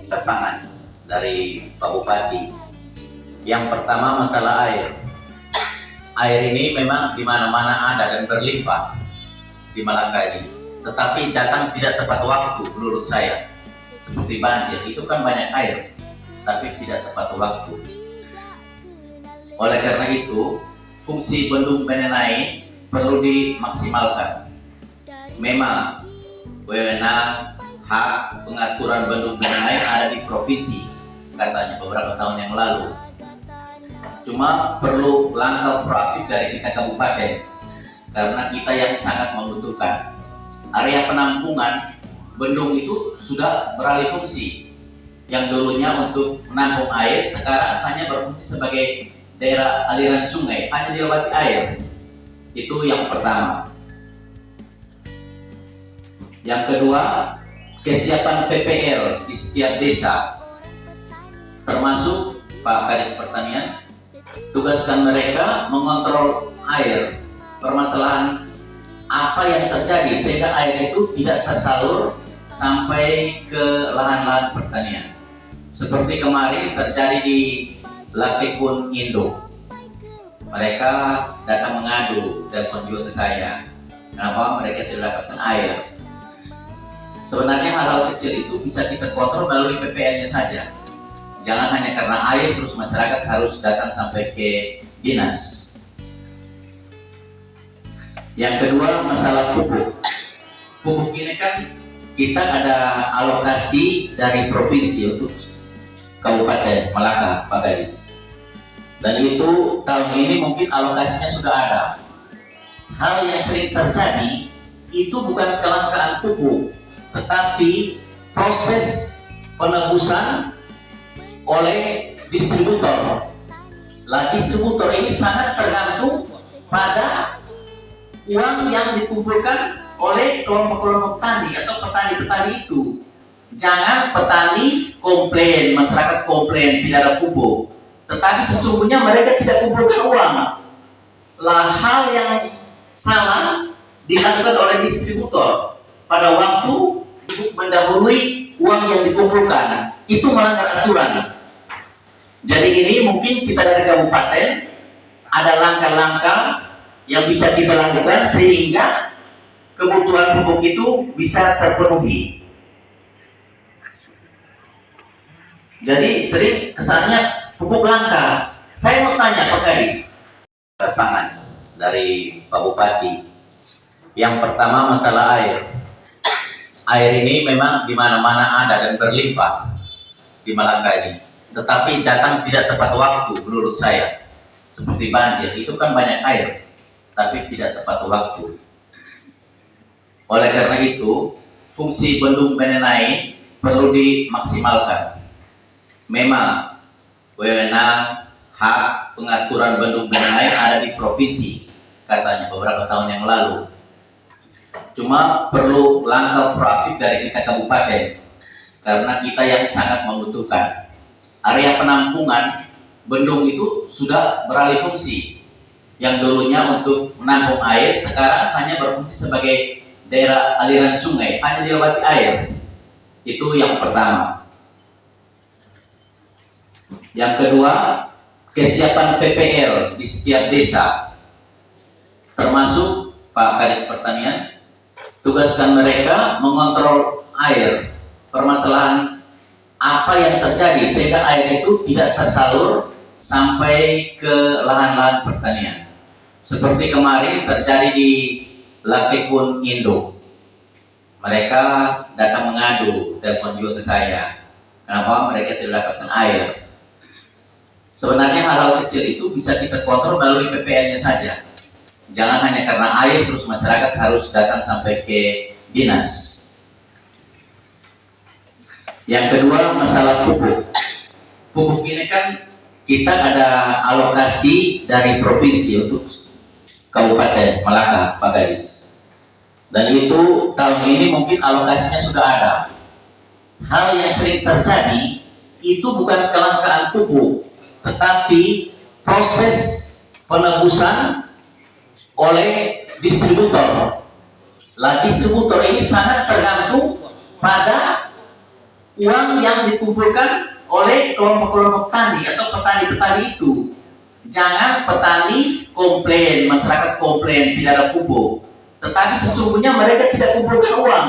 Keterangan dari Pak Bupati. Yang pertama masalah air. Air ini memang di mana-mana ada dan berlimpah di Malaka ini. Tetapi datang tidak tepat waktu menurut saya. Seperti banjir, itu kan banyak air, tapi tidak tepat waktu. Oleh karena itu, fungsi bendung Benenai perlu dimaksimalkan. Memang wewenang hak pengaturan bendung Benenai ada di provinsi, katanya beberapa tahun yang lalu. Cuma perlu langkah proaktif dari kita kabupaten, karena kita yang sangat membutuhkan. Area penampungan bendung itu sudah beralih fungsi. Yang dulunya untuk menampung air, sekarang hanya berfungsi sebagai daerah aliran sungai, hanya dilewati air. Itu yang pertama. Yang kedua, kesiapan PPL di setiap desa, termasuk Pak Kadis Pertanian, tugaskan mereka mengontrol air, permasalahan apa yang terjadi sehingga air itu tidak tersalur sampai ke lahan-lahan pertanian. Seperti kemarin terjadi di Latikun Indo. Mereka datang mengadu dan juga ke saya. Kenapa mereka tidak dapatkan air? Sebenarnya hal-hal kecil itu bisa kita kontrol melalui PPL-nya saja. Jangan hanya karena air terus masyarakat harus datang sampai ke dinas. Yang kedua, masalah pupuk. Pupuk ini kan kita ada alokasi dari provinsi untuk Kabupaten Malaka, Pak Gadis. Dan itu tahun ini mungkin alokasinya sudah ada. Hal yang sering terjadi itu bukan kelangkaan pupuk, tetapi proses penebusan oleh distributor. Lah distributor ini sangat tergantung pada uang yang dikumpulkan oleh kelompok-kelompok tani atau petani-petani itu. Jangan petani komplain, masyarakat komplain tidak ada pupuk, tetapi sesungguhnya mereka tidak kumpulkan uang. Lah hal yang salah dilakukan oleh distributor pada waktu mendahului uang yang dikumpulkan, itu melanggar aturan. Jadi ini mungkin kita dari kabupaten ada langkah-langkah yang bisa kita lakukan sehingga kebutuhan pupuk itu bisa terpenuhi. Jadi sering kesannya pupuk langka. Saya mau tanya Pak Kadis. Keterangan dari Pak Bupati. Yang pertama masalah air. Air ini memang di mana-mana ada dan berlimpah di Malaka ini. Tetapi datang tidak tepat waktu menurut saya. Seperti banjir, itu kan banyak air, tapi tidak tepat waktu. Oleh karena itu, fungsi bendung Benenai perlu dimaksimalkan. Memang wewenang hak pengaturan bendung Benenai ada di provinsi, katanya beberapa tahun yang lalu. Cuma perlu langkah proaktif dari kita kabupaten, karena kita yang sangat membutuhkan. Area penampungan bendung itu sudah beralih fungsi. Yang dulunya untuk menampung air, sekarang hanya berfungsi sebagai daerah aliran sungai, hanya dilewati air. Itu yang pertama. Yang kedua, kesiapan PPL di setiap desa, termasuk Pak Kadis Pertanian, tugaskan mereka mengontrol air, permasalahan apa yang terjadi sehingga air itu tidak tersalur sampai ke lahan-lahan pertanian. Seperti kemarin terjadi di Latikun Indo. Mereka datang mengadu dan juga ke saya. Kenapa mereka tidak dapatkan air? Sebenarnya hal-hal kecil itu bisa kita kontrol melalui PPL-nya saja. Jangan hanya karena air terus masyarakat harus datang sampai ke dinas. Yang kedua, masalah pupuk. Pupuk ini kan kita ada alokasi dari provinsi untuk Kabupaten Malaka, Pak Gadis. Dan itu tahun ini mungkin alokasinya sudah ada. Hal yang sering terjadi itu bukan kelangkaan pupuk, tetapi proses penebusan oleh distributor. Lah distributor ini sangat tergantung pada uang yang dikumpulkan oleh kelompok-kelompok tani atau petani-petani itu. Jangan petani komplain, masyarakat komplain tidak ada pupuk, tetapi sesungguhnya mereka tidak kumpulkan uang.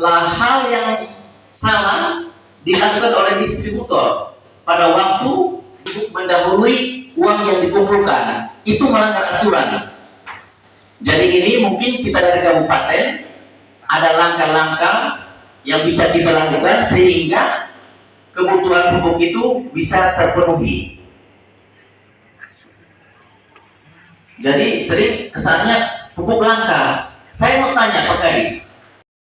Hal yang salah dilakukan oleh distributor pada waktu mendahului uang yang dikumpulkan, itu melanggar aturan. Jadi ini mungkin kita dari kabupaten ada langkah-langkah yang bisa kita lakukan sehingga kebutuhan pupuk itu bisa terpenuhi. Jadi sering kesannya pupuk langka. Saya mau tanya Pak Kadis,